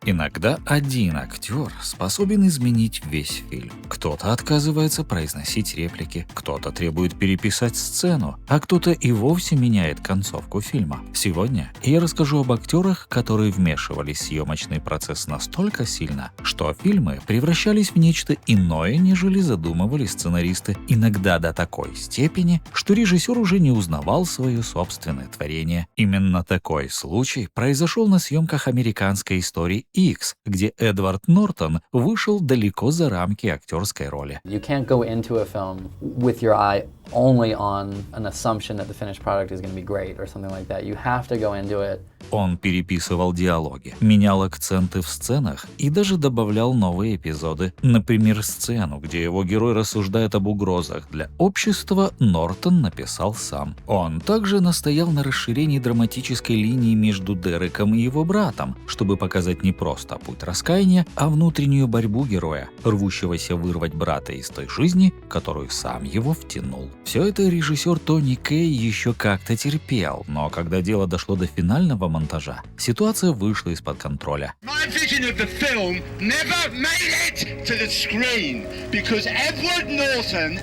Иногда один актер способен изменить весь фильм. Кто-то отказывается произносить реплики, кто-то требует переписать сцену, а кто-то и вовсе меняет концовку фильма. Сегодня я расскажу об актерах, которые вмешивались в съемочный процесс настолько сильно, что фильмы превращались в нечто иное, нежели задумывали сценаристы, иногда до такой степени, что режиссер уже не узнавал свое собственное творение. Именно такой случай произошел на съемках американской истории X, где Эдвард Нортон вышел далеко за рамки актерской роли. You can't go into a film with your eye only on an assumption that the finished product is going to be great or something like that. You have to go into it. Он переписывал диалоги, менял акценты в сценах и даже добавлял новые эпизоды. Например, сцену, где его герой рассуждает об угрозах для общества, Нортон написал сам. Он также настоял на расширении драматической линии между Дереком и его братом, чтобы показать не просто путь раскаяния, а внутреннюю борьбу героя, рвущегося вырвать брата из той жизни, в которую сам его втянул. Все это режиссер Тони Кей еще как-то терпел, но когда дело дошло до финального монтажа, ситуация вышла из-под контроля. My vision of the film never made it to the screen because Edward Norton,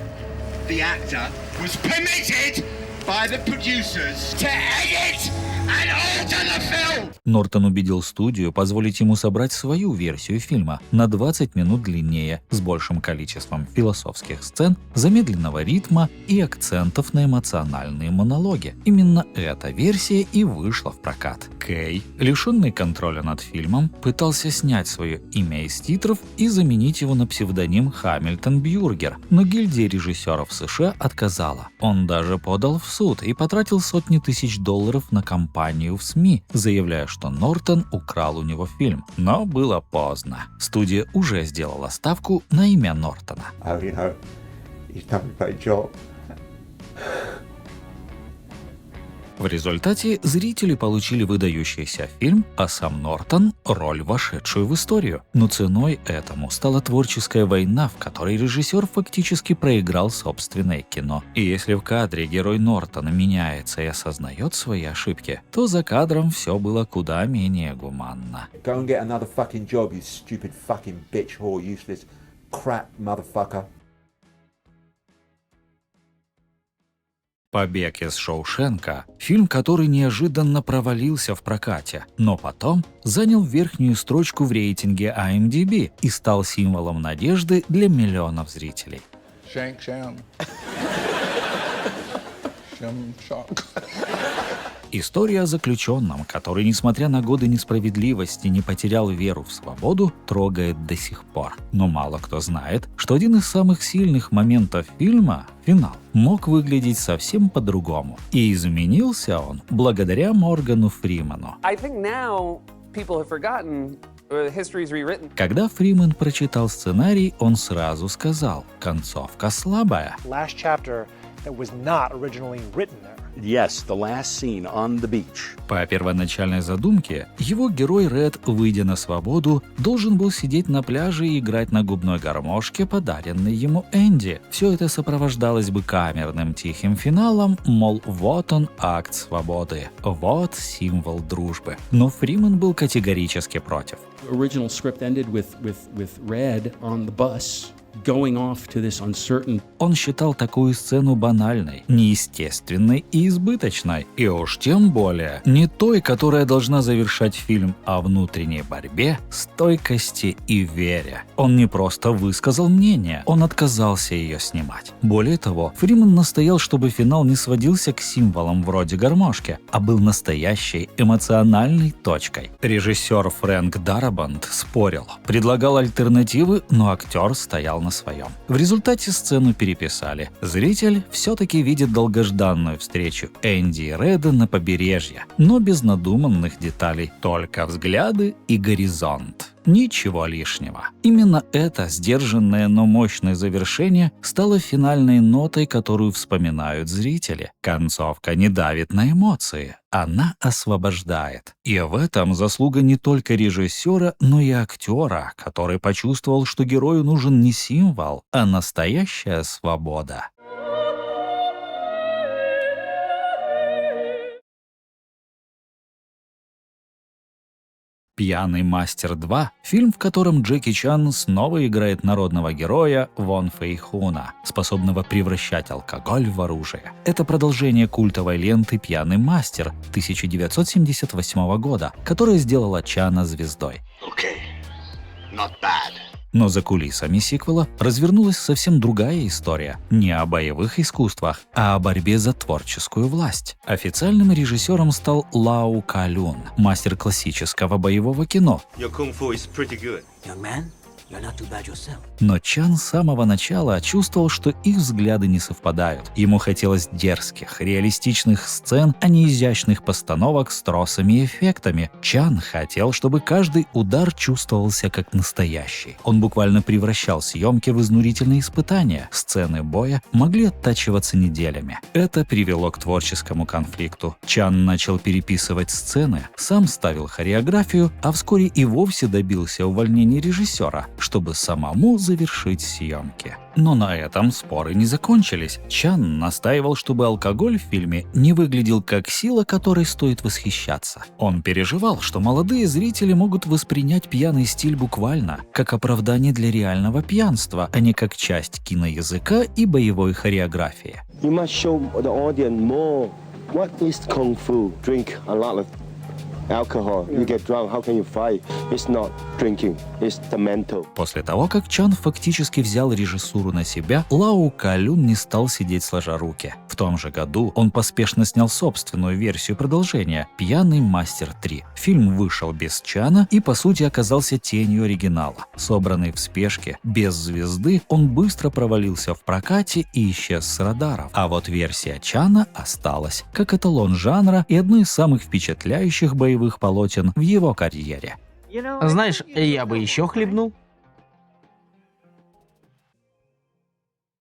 the actor, was permitted by the producers to edit and alter the film. Нортон убедил студию позволить ему собрать свою версию фильма на 20 минут длиннее, с большим количеством философских сцен, замедленного ритма и акцентов на эмоциональные монологи. Именно эта версия и вышла в прокат. Кей, лишенный контроля над фильмом, пытался снять свое имя из титров и заменить его на псевдоним Хамильтон Бюргер, но гильдия режиссеров США отказала. Он даже подал в суд и потратил сотни тысяч долларов на кампанию в СМИ, заявляя, что Нортон украл у него фильм. Но было поздно. Студия уже сделала ставку на имя Нортона. В результате зрители получили выдающийся фильм, а сам Нортон – роль, вошедшую в историю. Но ценой этому стала творческая война, в которой режиссер фактически проиграл собственное кино. И если в кадре герой Нортона меняется и осознает свои ошибки, то за кадром все было куда менее гуманно. Go and get another fucking job, you stupid fucking bitch whore, useless crap motherfucker. «Побег из Шоушенка» – фильм, который неожиданно провалился в прокате, но потом занял верхнюю строчку в рейтинге IMDb и стал символом надежды для миллионов зрителей. История о заключенном, который, несмотря на годы несправедливости, не потерял веру в свободу, трогает до сих пор. Но мало кто знает, что один из самых сильных моментов фильма – финал – мог выглядеть совсем по-другому. И изменился он благодаря Моргану Фримену. Когда Фриман прочитал сценарий, он сразу сказал: «Концовка слабая». Yes, the last scene on the beach. По первоначальной задумке, его герой Ред, выйдя на свободу, должен был сидеть на пляже и играть на губной гармошке, подаренной ему Энди. Все это сопровождалось бы камерным тихим финалом, мол, вот он, акт свободы, вот символ дружбы. Но Фримен был категорически против. Original script ended with Red on the bus. Going off to this uncertain... Он считал такую сцену банальной, неестественной и избыточной. И уж тем более не той, которая должна завершать фильм о внутренней борьбе, стойкости и вере. Он не просто высказал мнение, он отказался ее снимать. Более того, Фримен настоял, чтобы финал не сводился к символам вроде гармошки, а был настоящей эмоциональной точкой. Режиссер Фрэнк Дарабонт спорил, предлагал альтернативы, но актер стоял на своем. В результате сцену переписали. Зритель все-таки видит долгожданную встречу Энди и Реда на побережье, но без надуманных деталей, только взгляды и горизонт. Ничего лишнего. Именно это сдержанное, но мощное завершение стало финальной нотой, которую вспоминают зрители. Концовка не давит на эмоции, она освобождает. И в этом заслуга не только режиссера, но и актера, который почувствовал, что герою нужен не символ, а настоящая свобода. «Пьяный мастер 2» — фильм, в котором Джеки Чан снова играет народного героя Вон Фэй Хуна, способного превращать алкоголь в оружие. Это продолжение культовой ленты «Пьяный мастер» 1978 года, которая сделала Чана звездой. Okay, not bad. Но за кулисами сиквела развернулась совсем другая история. Не о боевых искусствах, а о борьбе за творческую власть. Официальным режиссером стал Лау Ка Люн, мастер классического боевого кино. Your kung fu is pretty good. Young man, you're not too bad yourself. Но Чан с самого начала чувствовал, что их взгляды не совпадают. Ему хотелось дерзких, реалистичных сцен, а не изящных постановок с тросами и эффектами. Чан хотел, чтобы каждый удар чувствовался как настоящий. Он буквально превращал съемки в изнурительные испытания. Сцены боя могли оттачиваться неделями. Это привело к творческому конфликту. Чан начал переписывать сцены, сам ставил хореографию, а вскоре и вовсе добился увольнения режиссера, чтобы самому завершить съемки. Но на этом споры не закончились. Чан настаивал, чтобы алкоголь в фильме не выглядел как сила, которой стоит восхищаться. Он переживал, что молодые зрители могут воспринять пьяный стиль буквально, как оправдание для реального пьянства, а не как часть киноязыка и боевой хореографии. You must show the audience more. What is kung fu? Drink a lot of alcohol. You get drunk. How can you fight? It's not drinking. It's the mental. После того, как Чан фактически взял режиссуру на себя, Лау Ка Люн не стал сидеть сложа руки. В том же году он поспешно снял собственную версию продолжения «Пьяный мастер 3». Фильм вышел без Чана и, по сути, оказался тенью оригинала. Собранный в спешке, без звезды, он быстро провалился в прокате и исчез с радаров. А вот версия Чана осталась, как эталон жанра и одно из самых впечатляющих боевых полотен в его карьере. Знаешь, я бы еще хлебнул.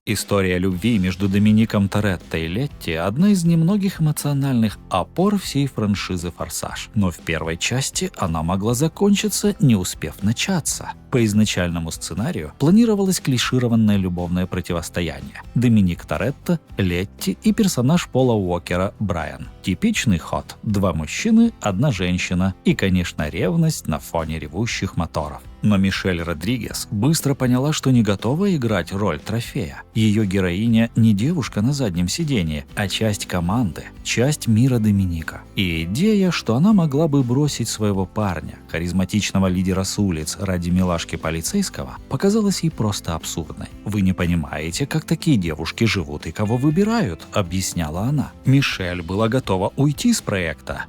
История любви между Домиником Торетто и Летти – одна из немногих эмоциональных опор всей франшизы «Форсаж». Но в первой части она могла закончиться, не успев начаться. По изначальному сценарию планировалось клишированное любовное противостояние – Доминик Торетто, Летти и персонаж Пола Уокера Брайан. Типичный ход – 2 мужчины, 1 женщина и, конечно, ревность на фоне ревущих моторов. Но Мишель Родригес быстро поняла, что не готова играть роль трофея. Ее героиня не девушка на заднем сидении, а часть команды, часть мира Доминика. И идея, что она могла бы бросить своего парня, харизматичного лидера с улиц, ради милашки полицейского, показалась ей просто абсурдной. «Вы не понимаете, как такие девушки живут и кого выбирают», — объясняла она. Мишель была готова уйти с проекта.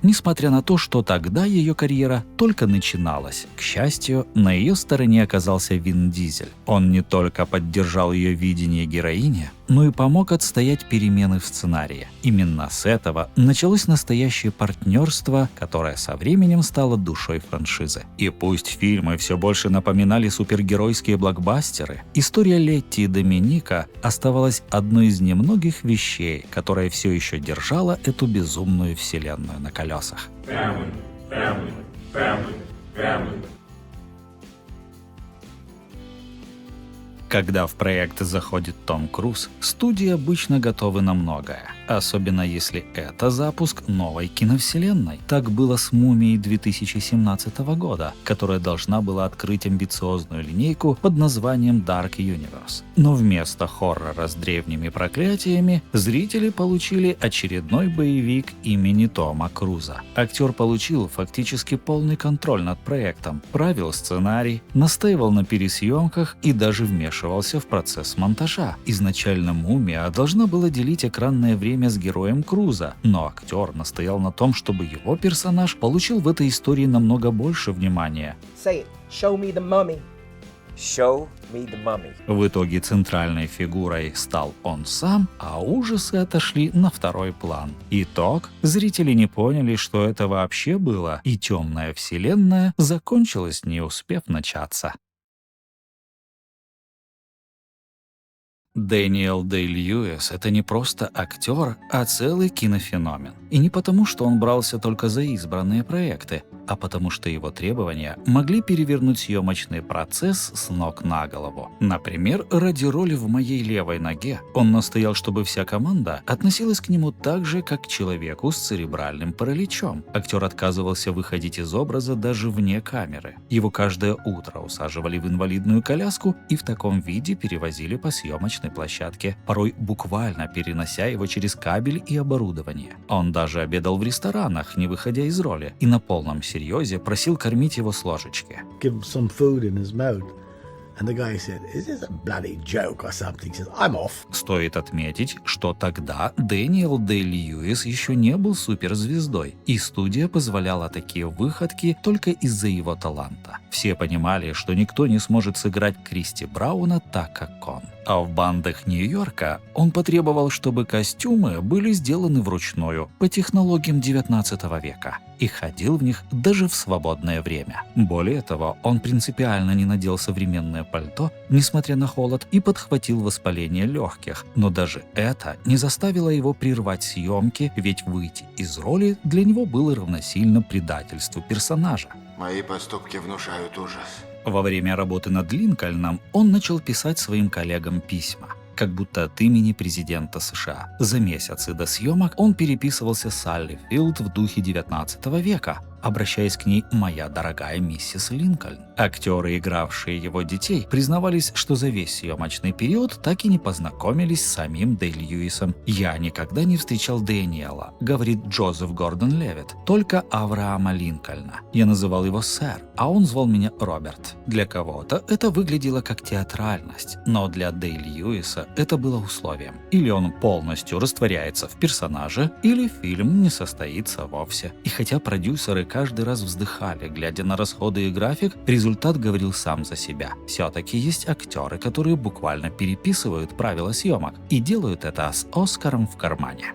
Несмотря на то, что тогда ее карьера только начиналась. К счастью, на ее стороне оказался Вин Дизель. Он не только поддержал ее видение героини, но и помог отстоять перемены в сценарии. Именно с этого началось настоящее партнерство, которое со временем стало душой франшизы. И пусть фильмы все больше напоминали супергеройские блокбастеры, история Летти и Доминика оставалась одной из немногих вещей, которая все еще держала эту безумную вселенную на колесах. Когда в проект заходит Том Круз, студии обычно готовы на многое, особенно если это запуск новой киновселенной. Так было с «Мумией» 2017 года, которая должна была открыть амбициозную линейку под названием Dark Universe. Но вместо хоррора с древними проклятиями зрители получили очередной боевик имени Тома Круза. Актер получил фактически полный контроль над проектом, правил сценарий, настаивал на пересъемках и даже вмешивался в процесс монтажа. Изначально «Мумия» должна была делить экранное время с героем Круза, но актер настоял на том, чтобы его персонаж получил в этой истории намного больше внимания. Say it. Show me the mummy. Show me the mummy. В итоге центральной фигурой стал он сам, а ужасы отошли на второй план. Итог: зрители не поняли, что это вообще было, и темная вселенная закончилась, не успев начаться. Дэниел Дэй-Льюис – это не просто актер, а целый кинофеномен. И не потому, что он брался только за избранные проекты, а потому что его требования могли перевернуть съемочный процесс с ног на голову. Например, ради роли в «Моей левой ноге» он настоял, чтобы вся команда относилась к нему так же, как к человеку с церебральным параличом. Актер отказывался выходить из образа даже вне камеры. Его каждое утро усаживали в инвалидную коляску и в таком виде перевозили по съемочной площадке, порой буквально перенося его через кабель и оборудование. Он даже обедал в ресторанах, не выходя из роли, и на полном серьезе просил кормить его с ложечки. Give him some food in his mouth. And the guy said, "Is this a bloody joke or something?" He said, "I'm off." Стоит отметить, что тогда Дэниел Дэй-Льюис еще не был суперзвездой, и студия позволяла такие выходки только из-за его таланта. Все понимали, что никто не сможет сыграть Кристи Брауна так, как он. А в бандах Нью-Йорка он потребовал, чтобы костюмы были сделаны вручную по технологиям 19 века и ходил в них даже в свободное время. Более того, он принципиально не надел современное пальто, несмотря на холод, и подхватил воспаление легких. Но даже это не заставило его прервать съемки, ведь выйти из роли для него было равносильно предательству персонажа. Мои поступки внушают ужас. Во время работы над Линкольном он начал писать своим коллегам письма, как будто от имени президента США. За месяцы до съемок он переписывался с Салли Филд в духе 19 века, обращаясь к ней «моя дорогая миссис Линкольн». Актеры, игравшие его детей, признавались, что за весь съемочный период так и не познакомились с самим Дэй-Льюисом. «Я никогда не встречал Дэниела», — говорит Джозеф Гордон-Левитт, «только Авраама Линкольна. Я называл его сэр, а он звал меня Роберт». Для кого-то это выглядело как театральность, но для Дэй-Льюиса это было условием. Или он полностью растворяется в персонаже, или фильм не состоится вовсе. И хотя продюсеры каждый раз вздыхали, глядя на расходы и график, результат говорил сам за себя. Все-таки есть актеры, которые буквально переписывают правила съемок и делают это с Оскаром в кармане.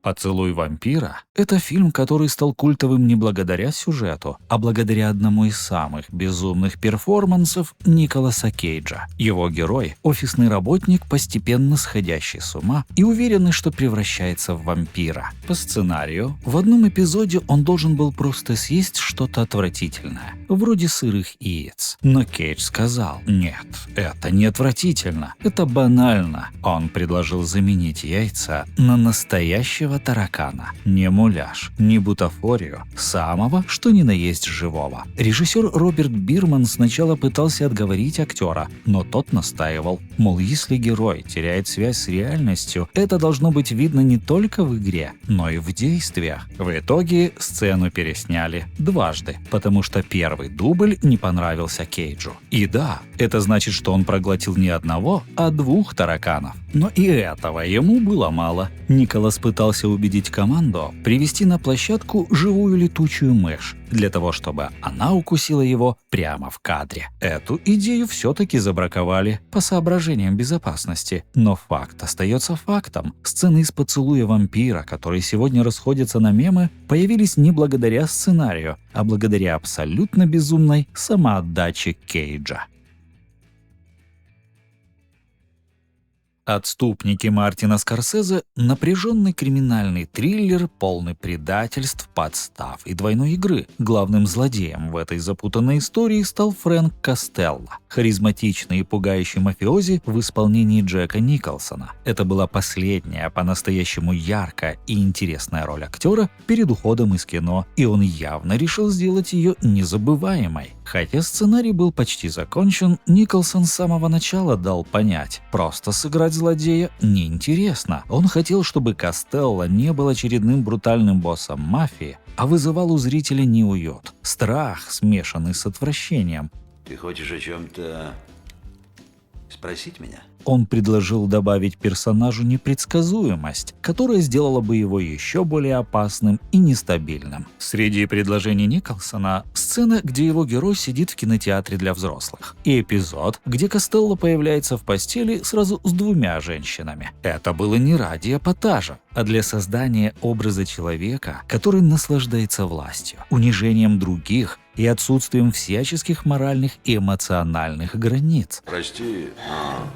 «Поцелуй вампира» — это фильм, который стал культовым не благодаря сюжету, а благодаря одному из самых безумных перформансов Николаса Кейджа. Его герой — офисный работник, постепенно сходящий с ума и уверенный, что превращается в вампира. По сценарию, в одном эпизоде он должен был просто съесть что-то отвратительное, вроде сырых яиц. Но Кейдж сказал: «Нет, это не отвратительно, это банально». Он предложил заменить яйца на настоящего таракана. Не муляж, не бутафорию, самого, что ни на есть живого. Режиссер Роберт Бирман сначала пытался отговорить актера, но тот настаивал, мол, если герой теряет связь с реальностью, это должно быть видно не только в игре, но и в действиях. В итоге сцену пересняли дважды, потому что первый дубль не понравился Кейджу. И да, это значит, что он проглотил не одного, а 2 тараканов. Но и этого ему было мало. Николас пытался убедить команду привести на площадку живую летучую мышь, для того, чтобы она укусила его прямо в кадре. Эту идею все-таки забраковали по соображениям безопасности. Но факт остается фактом. Сцены из «Поцелуя вампира», которые сегодня расходятся на мемы, появились не благодаря сценарию, а благодаря абсолютно безумной самоотдаче Кейджа. «Отступники» Мартина Скорсезе – напряженный криминальный триллер, полный предательств, подстав и двойной игры. Главным злодеем в этой запутанной истории стал Фрэнк Костелло, харизматичный и пугающий мафиози в исполнении Джека Николсона. Это была последняя по-настоящему яркая и интересная роль актера перед уходом из кино, и он явно решил сделать ее незабываемой. Хотя сценарий был почти закончен, Николсон с самого начала дал понять – просто сыграть злодея неинтересно. Он хотел, чтобы Костелло не был очередным брутальным боссом мафии, а вызывал у зрителя неуют, страх, смешанный с отвращением. Ты хочешь о чем-то спросить меня? Он предложил добавить персонажу непредсказуемость, которая сделала бы его еще более опасным и нестабильным. Среди предложений Николсона – сцена, где его герой сидит в кинотеатре для взрослых, и эпизод, где Костелло появляется в постели сразу с 2 женщинами. Это было не ради эпатажа, а для создания образа человека, который наслаждается властью, унижением других и отсутствием всяческих моральных и эмоциональных границ. Прости, но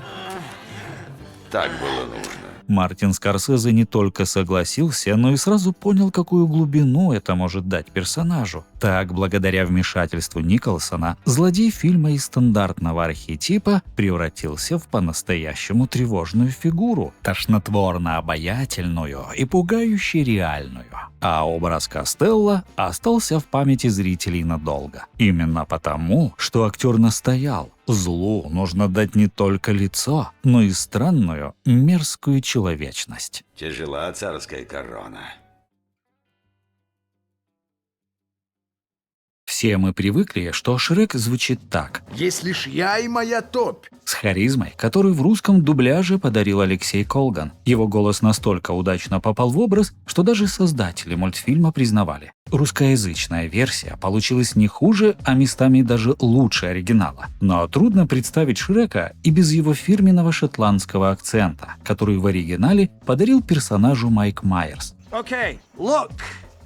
так было нужно. Мартин Скорсезе не только согласился, но и сразу понял, какую глубину это может дать персонажу. Так, благодаря вмешательству Николсона, злодей фильма из стандартного архетипа превратился в по-настоящему тревожную фигуру, тошнотворно-обаятельную и пугающе реальную. А образ Костелло остался в памяти зрителей надолго. Именно потому, что актер настоял. Злу нужно дать не только лицо, но и странную, мерзкую человечность. Тяжела царская корона. Все мы привыкли, что Шрек звучит так. Есть лишь я и моя топь. С харизмой, которую в русском дубляже подарил Алексей Колган. Его голос настолько удачно попал в образ, что даже создатели мультфильма признавали. Русскоязычная версия получилась не хуже, а местами даже лучше оригинала. Но трудно представить Шрека и без его фирменного шотландского акцента, который в оригинале подарил персонажу Майк Майерс. Okay, look,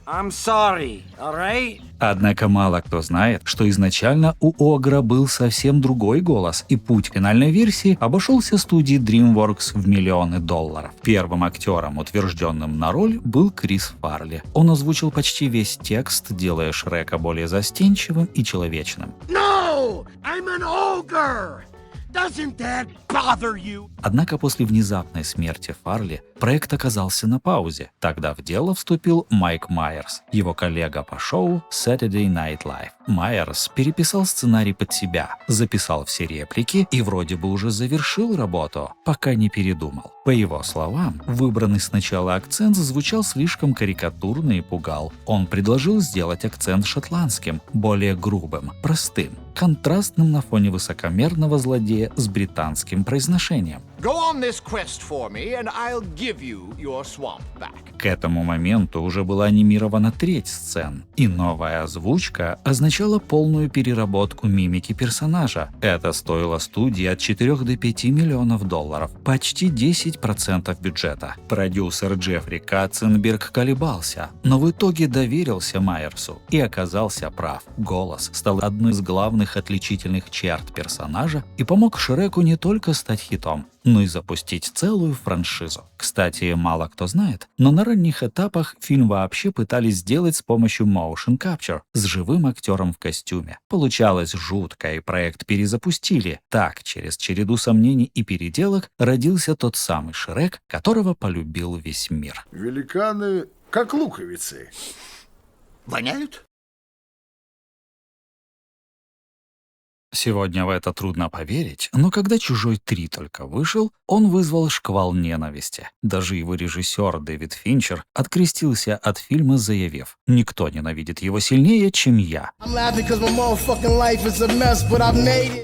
I'm sorry, all right? Однако мало кто знает, что изначально у Огра был совсем другой голос, и путь финальной версии обошелся студии DreamWorks в миллионы долларов. Первым актером, утвержденным на роль, был Крис Фарли. Он озвучил почти весь текст, делая Шрека более застенчивым и человечным. No! I'm an ogre! Doesn't that bother you? Однако после внезапной смерти Фарли проект оказался на паузе. Тогда в дело вступил Майк Майерс, его коллега по шоу Saturday Night Live. Майерс переписал сценарий под себя, записал все реплики и вроде бы уже завершил работу, пока не передумал. По его словам, выбранный сначала акцент звучал слишком карикатурно и пугал. Он предложил сделать акцент шотландским, более грубым, простым, контрастным на фоне высокомерного злодея с британским произношением. Go on this quest for me, and I'll give you your swamp back. К этому моменту уже была анимирована треть сцен, и новая озвучка означала полную переработку мимики персонажа. Это стоило студии от 4 до 5 миллионов долларов, почти 10% бюджета. Продюсер Джеффри Катценберг колебался, но в итоге доверился Майерсу и оказался прав. Голос стал одной из главных отличительных черт персонажа и помог Шреку не только стать хитом, но и запустить целую франшизу. Кстати, мало кто знает, но на ранних этапах фильм вообще пытались сделать с помощью motion capture с живым актером в костюме. Получалось жутко, и проект перезапустили. Так, через череду сомнений и переделок родился тот самый Шрек, которого полюбил весь мир. Великаны как луковицы. Воняют? Сегодня в это трудно поверить, но когда «Чужой 3» только вышел, он вызвал шквал ненависти. Даже его режиссер Дэвид Финчер открестился от фильма, заявив: «Никто ненавидит его сильнее, чем я».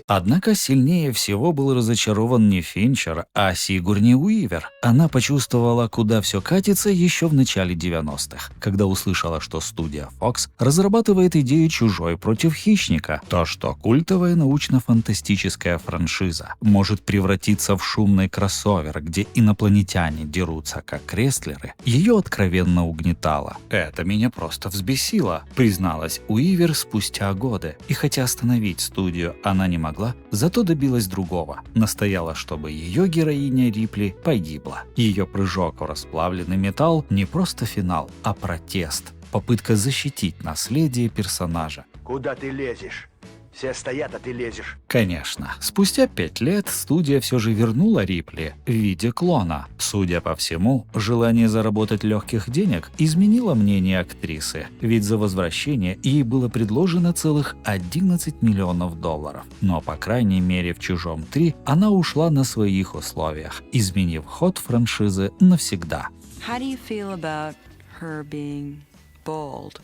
Однако сильнее всего был разочарован не Финчер, а Сигурни Уивер. Она почувствовала, куда все катится еще в начале 90-х, когда услышала, что студия Fox разрабатывает идею «Чужой против хищника». То, что культовая научно-фантастическая франшиза может превратиться в шумный кроссовер, где инопланетяне дерутся как рестлеры, ее откровенно угнетало. «Это меня просто взбесило», призналась Уивер спустя годы. И хотя остановить студию она не могла, зато добилась другого. Настояла, чтобы ее героиня Рипли погибла. Ее прыжок в расплавленный металл не просто финал, а протест. Попытка защитить наследие персонажа. Куда ты лезешь? Все стоят, а ты лезешь. Конечно, спустя 5 лет студия все же вернула Рипли в виде клона. Судя по всему, желание заработать легких денег изменило мнение актрисы, ведь за возвращение ей было предложено целых 11 миллионов долларов. Но, по крайней мере, в «Чужом 3» она ушла на своих условиях, изменив ход франшизы навсегда. How do you feel about her being bold?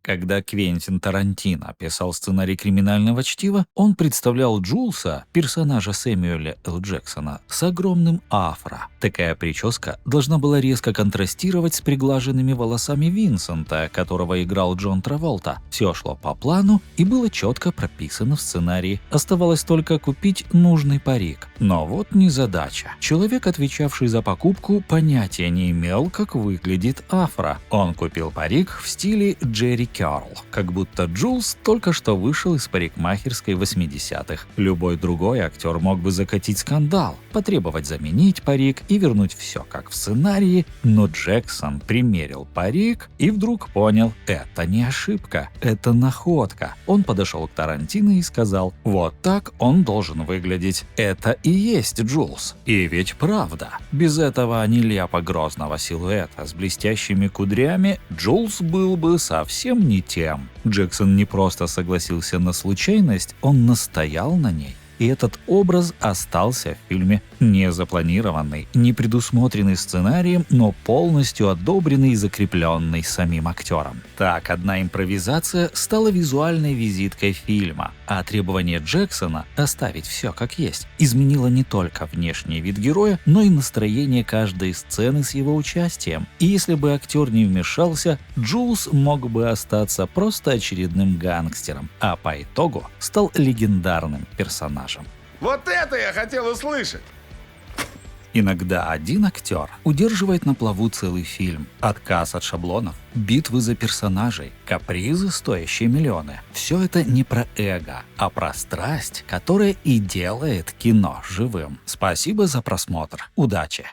Когда Квентин Тарантино писал сценарий «Криминального чтива», он представлял Джулса, персонажа Сэмюэля Л. Джексона, с огромным афро. Такая прическа должна была резко контрастировать с приглаженными волосами Винсента, которого играл Джон Траволта. Все шло по плану и было четко прописано в сценарии. Оставалось только купить нужный парик. Но вот незадача. Человек, отвечавший за покупку, понятия не имел, как выглядит афро. Он купил парик в стиле Джерри Керл, как будто Джулс только что вышел из парикмахерской 80-х. Любой другой актер мог бы закатить скандал, потребовать заменить парик и вернуть все как в сценарии, но Джексон примерил парик и вдруг понял, это не ошибка, это находка. Он подошел к Тарантино и сказал, вот так он должен выглядеть. Это и есть Джулс. И ведь правда. Без этого нелепо грозного силуэта с блестящими кудрями Джулс был бы совсем не тем. Джексон не просто согласился на случайность, он настоял на ней. И этот образ остался в фильме не запланированный, не предусмотренный сценарием, но полностью одобренный и закрепленный самим актером. Так, одна импровизация стала визуальной визиткой фильма, а требование Джексона оставить все как есть изменило не только внешний вид героя, но и настроение каждой сцены с его участием. И если бы актер не вмешался, Джулс мог бы остаться просто очередным гангстером, а по итогу стал легендарным персонажем. Вот это я хотел услышать! Иногда один актер удерживает на плаву целый фильм. Отказ от шаблонов, битвы за персонажей, капризы, стоящие миллионы. Все это не про эго, а про страсть, которая и делает кино живым. Спасибо за просмотр. Удачи!